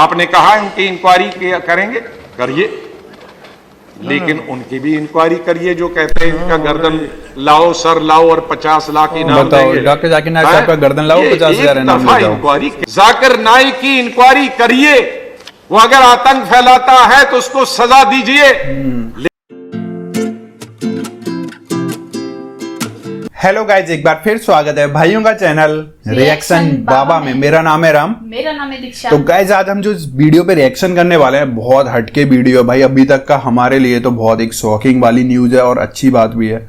आपने कहा उनकी इंक्वायरी करेंगे, करिए, लेकिन उनकी भी इंक्वायरी करिए। जो कहते हैं इनका गर्दन लाओ, सर लाओ और 50 लाख इनाम देंगे। डॉक्टर जाकिर नाइक साहब का गर्दन लाओ, 50,000 इनाम ले जाओ। इंक्वायरी जाकिर नाइक की इंक्वायरी करिए, वो अगर आतंक फैलाता है तो उसको सजा दीजिए। हेलो गाइज, एक बार फिर स्वागत है भाइयों का चैनल रिएक्शन बाबा में। मेरा नाम है राम, मेरा नाम है दीक्षा। तो गाइज आज हम जो इस वीडियो पे रिएक्शन करने वाले हैं, बहुत हटके वीडियो है भाई। अभी तक का हमारे लिए तो बहुत एक शॉकिंग वाली न्यूज है और अच्छी बात भी है।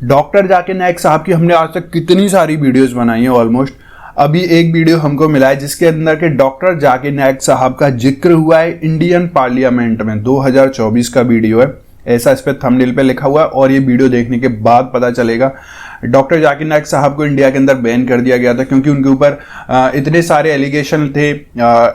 डॉक्टर जाकिर नाइक साहब की हमने आज तक कितनी सारी वीडियोस बनाई है ऑलमोस्ट। अभी एक वीडियो हमको मिला है जिसके अंदर के डॉक्टर जाकिर नाइक साहब का जिक्र हुआ है इंडियन पार्लियामेंट में। 2024 का वीडियो है, ऐसा इस पे थंबनेल पे लिखा हुआ है। और ये वीडियो देखने के बाद पता चलेगा डॉक्टर जाकिर नाइक साहब को इंडिया के अंदर बैन कर दिया गया था, क्योंकि उनके ऊपर इतने सारे एलिगेशन थे।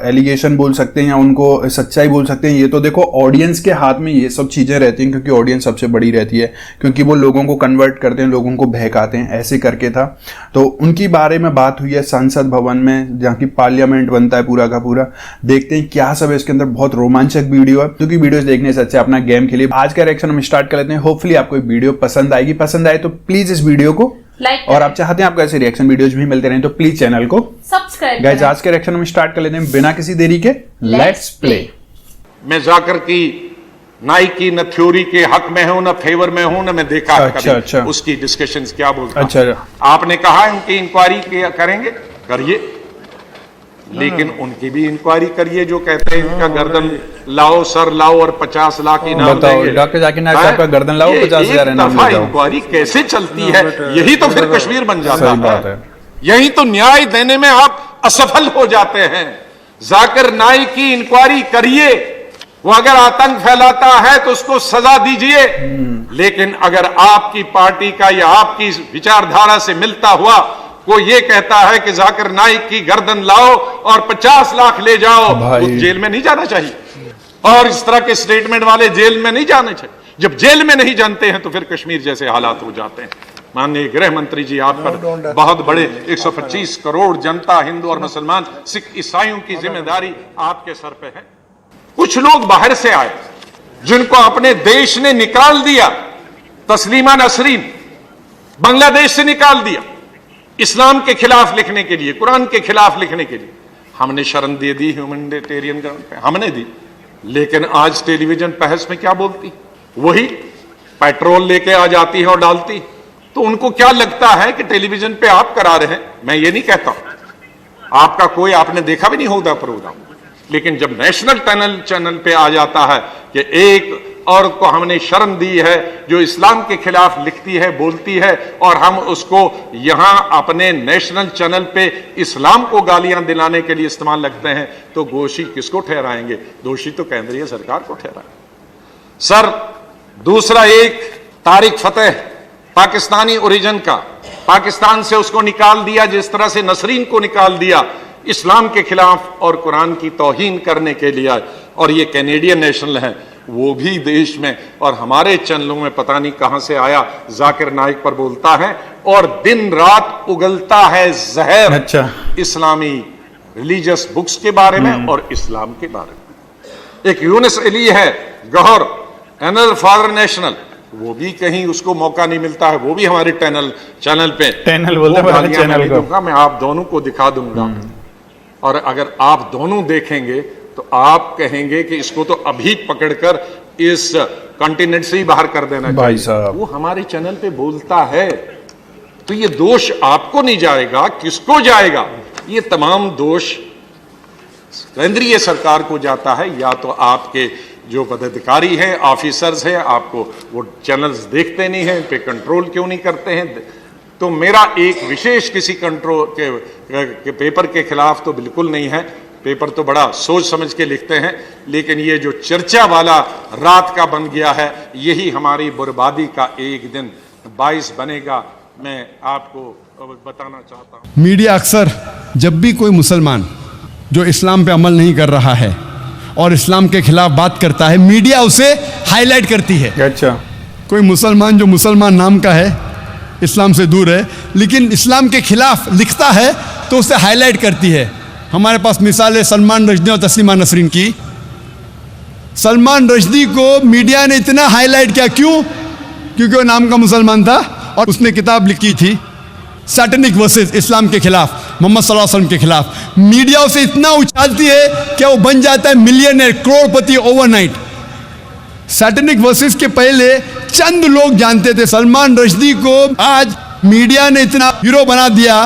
एलिगेशन बोल सकते हैं या उनको सच्चाई बोल सकते हैं। ये तो देखो ऑडियंस के हाथ में ये सब चीजें रहती हैं, क्योंकि ऑडियंस सबसे बड़ी रहती है, क्योंकि वो लोगों को कन्वर्ट करते हैं, लोगों को बहकाते हैं। ऐसे करके था, तो उनकी बारे में बात हुई है संसद भवन में, जहाँ की पार्लियामेंट बनता है पूरा का पूरा। देखते हैं क्या सब है इसके अंदर। बहुत रोमांचक वीडियो है, क्योंकि वीडियोस देखने से अच्छा अपना गेम खेलिए। आज का रिएक्शन हम स्टार्ट कर लेते हैं। होपफुली आपको वीडियो पसंद आएगी। पसंद आए तो प्लीज इस वीडियो को लाइक, और आप चाहते हैं आपको ऐसे रिएक्शन वीडियोज भी मिलते रहें तो प्लीज चैनल को सब्सक्राइब। गाइस आज के रिएक्शन हम स्टार्ट कर लेते हैं बिना किसी देरी के। Let's play. मैं जाकिर की नाइक की न थ्योरी के हक में हूं, न फेवर में हूं, न मैं देखा अच्छा। उसकी डिस्कशंस क्या बोलता। अच्छा, आपने कहा उनकी इंक्वायरी करेंगे, करिए, लेकिन उनकी भी इंक्वायरी करिए। जो कहते हैं इनका गर्दन लाओ, सर लाओ और 50 लाख इनाम देंगे। डॉक्टर जाकिर नाइक साहब का गर्दन लाओ, 50,000 इनाम ले जाओ। इंक्वायरी कैसे चलती है, यही तो फिर कश्मीर बन जाता है। यही तो न्याय देने में आप असफल हो जाते हैं। जाकिर नाइक की इंक्वायरी करिए, वो अगर आतंक फैलाता है तो उसको सजा दीजिए, लेकिन अगर आपकी पार्टी का या आपकी विचारधारा से मिलता हुआ वो ये कहता है कि जाकिर नाइक की गर्दन लाओ और 50 लाख ले जाओ, वो जेल में नहीं जाना चाहिए। और इस तरह के स्टेटमेंट वाले जेल में नहीं जाने चाहिए। जब जेल में नहीं जानते हैं तो फिर कश्मीर जैसे हालात हो जाते हैं। माननीय गृह मंत्री जी, आप पर बहुत बड़े 125 करोड़ जनता, हिंदू और मुसलमान, सिख ईसाइयों की जिम्मेदारी आपके सर पे है। कुछ लोग बाहर से आए जिनको अपने देश ने निकाल दिया। तस्लीमा नसरीन बांग्लादेश से निकाल दिया इस्लाम के खिलाफ लिखने के लिए, कुरान के खिलाफ लिखने के लिए। हमने शरण दे दी ह्यूमैनिटेरियन ग्राउंड पे, हमने दी। लेकिन आज टेलीविजन बहस में क्या बोलती, वही पेट्रोल लेके आ जाती है और डालती। तो उनको क्या लगता है कि टेलीविजन पे आप करा रहे हैं। मैं ये नहीं कहता, आपका कोई आपने देखा भी नहीं होगा प्रोग्राम, लेकिन जब नेशनल चैनल पे आ जाता है कि एक और को हमने शरण दी है जो इस्लाम के खिलाफ लिखती है, बोलती है, और हम उसको यहां अपने नेशनल चैनल पे इस्लाम को गालियां दिलाने के लिए इस्तेमाल लगते हैं, तो दोषी किसको ठहराएंगे? दोषी तो केंद्रीय सरकार को ठहराएंगे। सर, दूसरा एक तारिक फतेह, पाकिस्तानी ओरिजिन का, पाकिस्तान से उसको निकाल दिया जिस तरह से नसरीन को निकाल दिया इस्लाम के खिलाफ और कुरान की तौहीन करने के लिए। और ये कैनेडियन नेशनल है, वो भी देश में और हमारे चैनलों में पता नहीं कहां से आया, जाकिर नाइक पर बोलता है और दिन रात उगलता है जहर। अच्छा। इस्लामी रिलीजियस बुक्स के बारे में और इस्लाम के बारे में। एक यूनुस अली है गौहर, एनल फादर नेशनल, वो भी कहीं उसको मौका नहीं मिलता है, वो भी हमारे चैनल पे चैनल को मैं आप दोनों को दिखा दूंगा। और अगर आप दोनों देखेंगे तो आप कहेंगे कि इसको तो अभी पकड़कर इस कॉन्टिनेंट से ही बाहर कर देना भाई चाहिए। वो हमारे चैनल पे बोलता है, तो ये दोष आपको नहीं जाएगा, किसको जाएगा? ये तमाम दोष केंद्रीय सरकार को जाता है। या तो आपके जो पदाधिकारी हैं, ऑफिसर्स हैं, आपको वो चैनल्स देखते नहीं हैं, पे कंट्रोल क्यों नहीं करते हैं? तो मेरा एक विशेष किसी कंट्रोल के पेपर के खिलाफ तो बिल्कुल नहीं है। पेपर तो बड़ा सोच समझ के लिखते हैं, लेकिन ये जो चर्चा वाला रात का बन गया है, यही हमारी बर्बादी का एक दिन बाइस बनेगा। मैं आपको बताना चाहता हूँ, मीडिया अक्सर जब भी कोई मुसलमान जो इस्लाम पे अमल नहीं कर रहा है और इस्लाम के खिलाफ बात करता है, मीडिया उसे हाईलाइट करती है। अच्छा। कोई मुसलमान जो मुसलमान नाम का है, इस्लाम से दूर है, लेकिन इस्लाम के खिलाफ लिखता है तो उसे हाईलाइट करती है। हमारे पास मिसाल है सलमान रश्दी और तस्लीमा नसरीन की। सलमान रश्दी को मीडिया ने इतना हाईलाइट किया, क्यों? क्योंकि वो नाम का मुसलमान था और उसने किताब लिखी थी सैटेनिक वर्सेस इस्लाम के खिलाफ, मोहम्मद सल्लल्लाहु अलैहि वसल्लम के खिलाफ। मीडिया उसे इतना उछालती है कि वो बन जाता है मिलियनर, करोड़पति ओवरनाइट। सैटेनिक वर्सेस के पहले चंद लोग जानते थे। सलमान रश्दी को आज मीडिया ने इतना हीरो बना दिया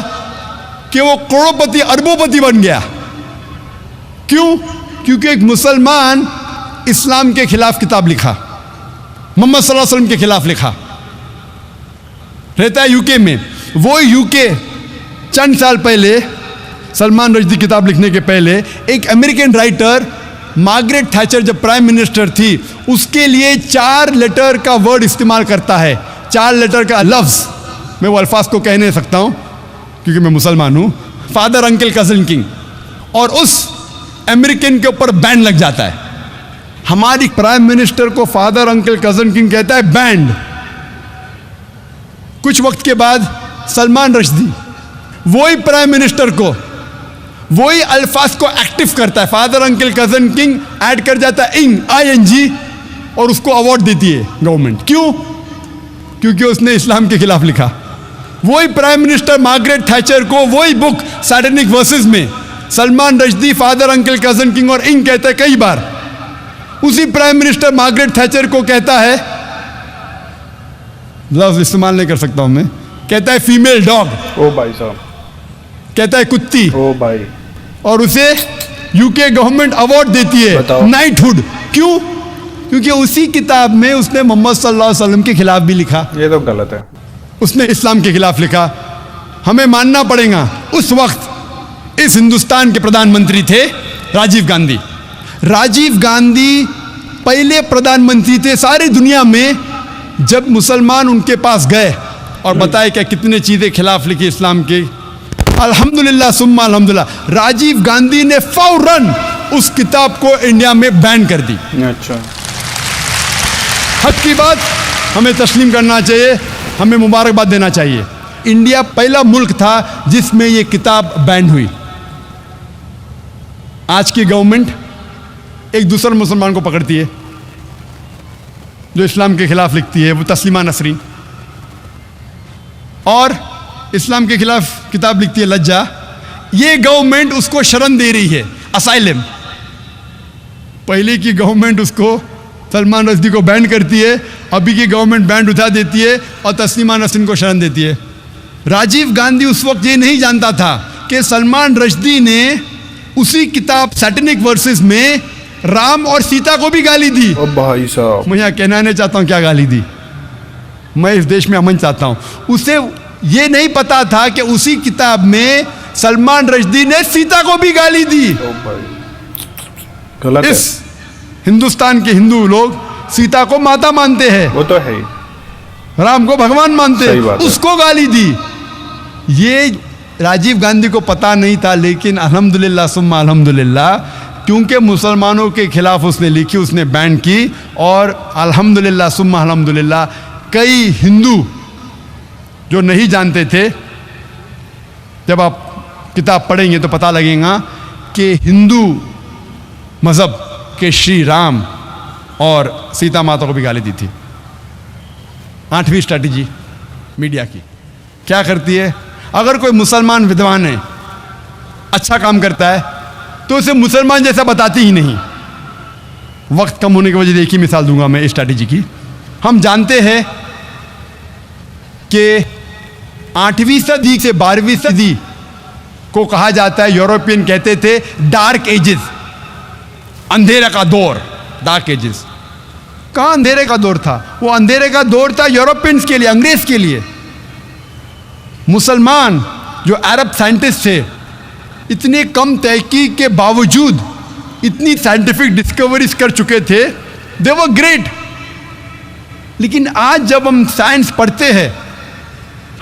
कि वो करोड़पति अरबोपति बन गया। क्यों? क्योंकि एक मुसलमान इस्लाम के खिलाफ किताब लिखा, मोहम्मद सल्लल्लाहु अलैहि वसल्लम के खिलाफ लिखा। रहता है यूके में। वो यूके चंद साल पहले, सलमान रश्दी किताब लिखने के पहले, एक अमेरिकन राइटर मार्गरेट थैचर जब प्राइम मिनिस्टर थी, उसके लिए 4 लेटर का वर्ड इस्तेमाल करता है, 4 लेटर का लफ्ज़। मैं वो अल्फाज को कह नहीं सकता हूँ क्योंकि मैं मुसलमान हूँ। फादर, अंकल, कज़न, किंग, और उस अमेरिकन के ऊपर बैन लग जाता है। हमारी प्राइम मिनिस्टर को फादर, अंकल, कज़न, किंग कहता है, बैंड। कुछ वक्त के बाद सलमान रश्दी वही प्राइम मिनिस्टर को वही अल्फाज को एक्टिव करता है, father, uncle, cousin, king add कर जाता है ING, और उसको अवार्ड देती है गवर्नमेंट। क्यों? क्योंकि उसने इस्लाम के खिलाफ लिखा। वही प्राइम मिनिस्टर मार्गरेट थैचर को वही बुक सैटेनिक वर्सेस में Salman Rushdie father, uncle, cousin, king और इंग कहता है कई बार। उसी प्राइम मिनिस्टर मार्गरेट थैचर को कहता है, लफ्ज़ इस्तेमाल नहीं कर सकता हूं मैं, कहता है फीमेल डॉग, ओ भाई साहब, कहता है कुत्ती, ओ भाई, और उसे यूके गवर्नमेंट अवार्ड देती है नाइटहुड। क्यों? क्योंकि उसी किताब में उसने मोहम्मद सल्लल्लाहु अलैहि वसल्लम के खिलाफ भी लिखा। ये तो गलत है। उसने इस्लाम के खिलाफ लिखा। हमें मानना पड़ेगा, उस वक्त इस हिंदुस्तान के प्रधानमंत्री थे राजीव गांधी। राजीव गांधी पहले प्रधानमंत्री थे सारी दुनिया में जब मुसलमान उनके पास गए और बताए क्या कितने चीज़ें खिलाफ लिखी इस्लाम के। अल्हम्दुलिल्लाह सुम्मा अल्हम्दुलिल्लाह, राजीव गांधी ने फौरन उस किताब को इंडिया में बैन कर दी। अच्छा, हक की बात हमें तस्लीम करना चाहिए, हमें मुबारकबाद देना चाहिए। इंडिया पहला मुल्क था जिसमें ये किताब बैन हुई। आज की गवर्नमेंट एक दूसरे मुसलमान को पकड़ती है जो इस्लाम के खिलाफ लिखती है, वो तस्लीमा नसरीन, और इस्लाम के खिलाफ किताब लिखती है लज्जा। ये गवर्नमेंट उसको शरण दे रही है, असाइलम। पहले की गवर्नमेंट उसको, सलमान रश्दी को बैन करती है, अभी की गवर्नमेंट बैन उठा देती है और तस्लीमा नसरीन को शरण देती है। राजीव गांधी उस वक्त ये नहीं जानता था कि सलमान रश्दी ने उसी किताब सैटेनिक वर्सेस में राम और सीता को भी गाली दी। ओ भाई साहब, मैं यहाँ कहना नहीं चाहता हूँ क्या गाली दी, मैं इस देश में अमन चाहता हूँ। उसे ये नहीं पता था कि उसी किताब में सलमान रश्दी ने सीता को भी गाली दी। ओ भाई, गलत है। इस हिंदुस्तान के हिंदू लोग सीता को माता मानते हैं, वो तो है ही, राम को भगवान मानते सही हैं, बात है। उसको गाली दी। ये राजीव गांधी को पता नहीं था, लेकिन अल्हम्दुलिल्लाह सुम्मा अल्हम्दुलिल्लाह, क्योंकि मुसलमानों के खिलाफ उसने लिखी, उसने बैन की, और अल्हम्दुलिल्लाह सुम्मा अल्हम्दुलिल्लाह कई हिंदू जो नहीं जानते थे, जब आप किताब पढ़ेंगे तो पता लगेगा कि हिंदू मज़हब के श्री राम और सीता माता को भी गाली दी थी। 8वीं स्ट्रैटेजी मीडिया की क्या करती है, अगर कोई मुसलमान विद्वान है, अच्छा काम करता है, तो उसे मुसलमान जैसा बताती ही नहीं। वक्त कम होने की वजह से एक ही मिसाल दूंगा मैं इस स्ट्रैटेजी की। हम जानते हैं कि 8वीं सदी से 12वीं सदी को कहा जाता है, यूरोपियन कहते थे डार्क एजेस, अंधेरे का दौर। डार्क एजेस कहाँ अंधेरे का दौर था? वो अंधेरे का दौर था यूरोपियंस के लिए, अंग्रेज के लिए। मुसलमान जो अरब साइंटिस्ट थे, इतने कम तहकीक के बावजूद इतनी साइंटिफिक डिस्कवरीज कर चुके थे, दे वर ग्रेट। लेकिन आज जब हम साइंस पढ़ते हैं,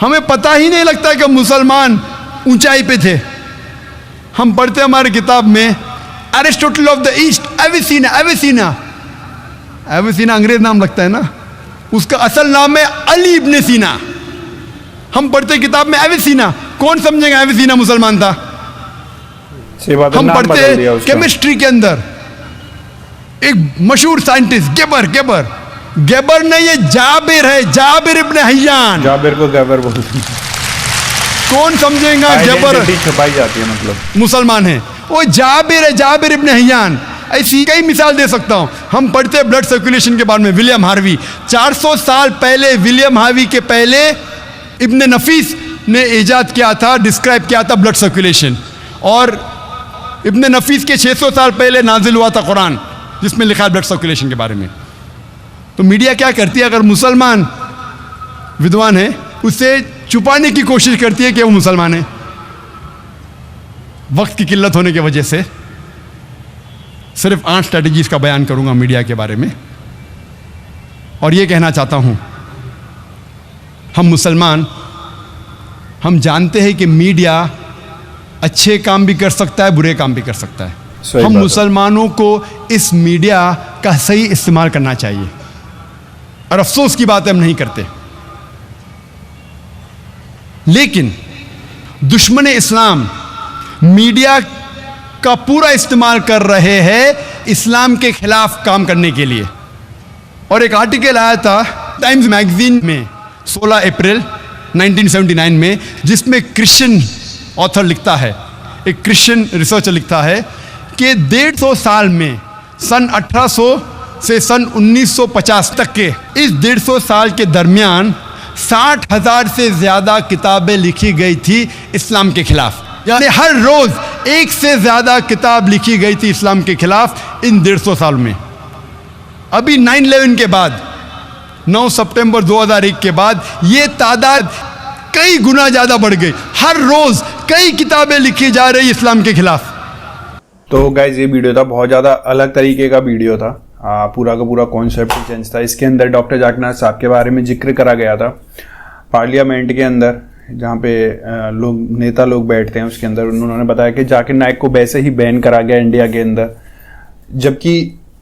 हमें पता ही नहीं लगता कि मुसलमान ऊंचाई पे थे। हम पढ़ते हमारी किताब में एरिस्टोटल ऑफ द ईस्ट, एविसीना। एविसीना एविसीना अंग्रेज नाम लगता है ना, उसका असल नाम है अली इब्न सीना। हम पढ़ते किताब में एविसीना। कौन समझेगा एविसीना मुसलमान था? सही बात है, हम नाम बदल दिया पढ़ते उसका। केमिस्ट्री के अंदर एक मशहूर साइंटिस्ट गेबर नहीं, ये जाबिर है, जाबिर इब्न हय्यान। जाबिर को गैबर बोलते हैं। कौन समझेगा गेबर Identity छुपाई जाती है मतलब। मुसलमान है, वो जाबिर है, जाबिर इब्न हय्यान। ऐसी कई मिसाल दे सकता हूं। हम पढ़ते ब्लड सर्कुलेशन के बारे में, विलियम हार्वी 400 साल पहले, विलियम हार्वी के पहले इब्न नफीस ने इजाद किया था, डिस्क्राइब किया था ब्लड सर्कुलेशन। और इब्न नफीस के 600 साल पहले नाजिल हुआ था कुरान, जिसमें लिखा है ब्लड सर्कुलेशन के बारे में। तो मीडिया क्या करती है, अगर मुसलमान विद्वान है उसे छुपाने की कोशिश करती है कि वो मुसलमान है। वक्त की किल्लत होने की वजह से सिर्फ 8 स्ट्रेटजीज का बयान करूंगा मीडिया के बारे में, और ये कहना चाहता हूं, हम मुसलमान, हम जानते हैं कि मीडिया अच्छे काम भी कर सकता है, बुरे काम भी कर सकता है। सही हम बात है। मुसलमानों को इस मीडिया का सही इस्तेमाल करना चाहिए, और अफसोस की बात है हम नहीं करते। लेकिन दुश्मन इस्लाम मीडिया का पूरा इस्तेमाल कर रहे हैं इस्लाम के खिलाफ काम करने के लिए। और एक आर्टिकल आया था टाइम्स मैगजीन में 16 अप्रैल 1979 में, जिसमें क्रिश्चियन ऑथर लिखता है, एक क्रिश्चियन रिसर्चर लिखता है कि 150 साल में, सन 1800 से सन 1950 तक के इस 150 साल के दरमियान 60,000 से ज़्यादा किताबें लिखी गई थी इस्लाम के खिलाफ। यानी हर रोज़ 1 से ज़्यादा किताब लिखी गई थी इस्लाम के खिलाफ इन 150 साल में। अभी 9/11 के बाद, 9 सितंबर 2001 के बाद, ये तादाद कई गुना ज़्यादा बढ़ गई। हर रोज़ कई किताबें लिखी जा रही इस्लाम के खिलाफ। तो गाइज ये वीडियो था, बहुत ज़्यादा अलग तरीके का वीडियो था। पूरा का पूरा कॉन्सेप्ट चेंज था। इसके अंदर डॉक्टर जाकिर नाइक साहब के बारे में जिक्र करा गया था। पार्लियामेंट के अंदर जहाँ पे नेता लोग बैठते हैं, उसके अंदर उन्होंने बताया कि जाकिर नाइक को वैसे ही बैन करा गया इंडिया के अंदर। जबकि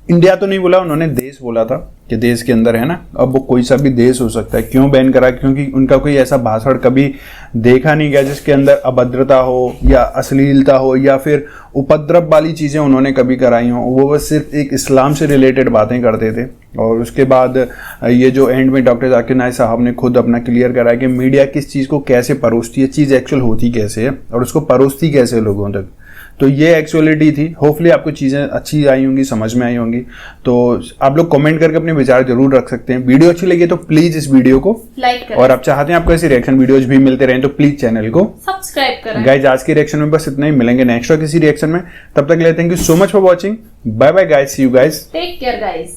इंडिया तो नहीं बोला, उन्होंने देश बोला था कि देश के अंदर है ना। अब वो कोई सा भी देश हो सकता है। क्यों बैन करा? क्योंकि उनका कोई ऐसा भाषण कभी देखा नहीं गया जिसके अंदर अभद्रता हो या अश्लीलता हो या फिर उपद्रव वाली चीज़ें उन्होंने कभी कराई हों। वो बस सिर्फ एक इस्लाम से रिलेटेड बातें करते थे। और उसके बाद ये जो एंड में डॉक्टर जाकिर नाइक साहब ने खुद अपना क्लियर कराया कि मीडिया किस चीज़ को कैसे परोसती है, चीज़ एक्चुअल होती कैसे है और उसको परोसती कैसे लोगों तक। तो ये एक्चुअलिटी थी। होपफुली आपको चीज़ें अच्छी आई होंगी, समझ में आई होंगी। तो आप लोग कमेंट करके अपने विचार जरूर रख सकते हैं। वीडियो अच्छी लगी तो प्लीज इस वीडियो को लाइक करें और आप चाहते हैं आपको ऐसी रिएक्शन वीडियोज भी मिलते रहें तो प्लीज चैनल को सब्सक्राइब करें। गाइज आज के रिएक्शन में बस इतना ही। मिलेंगे नेक्स्ट और किसी रिएक्शन में। तब तक के लिए thank you so much for watching. Bye bye guys, see you guys. Take care guys.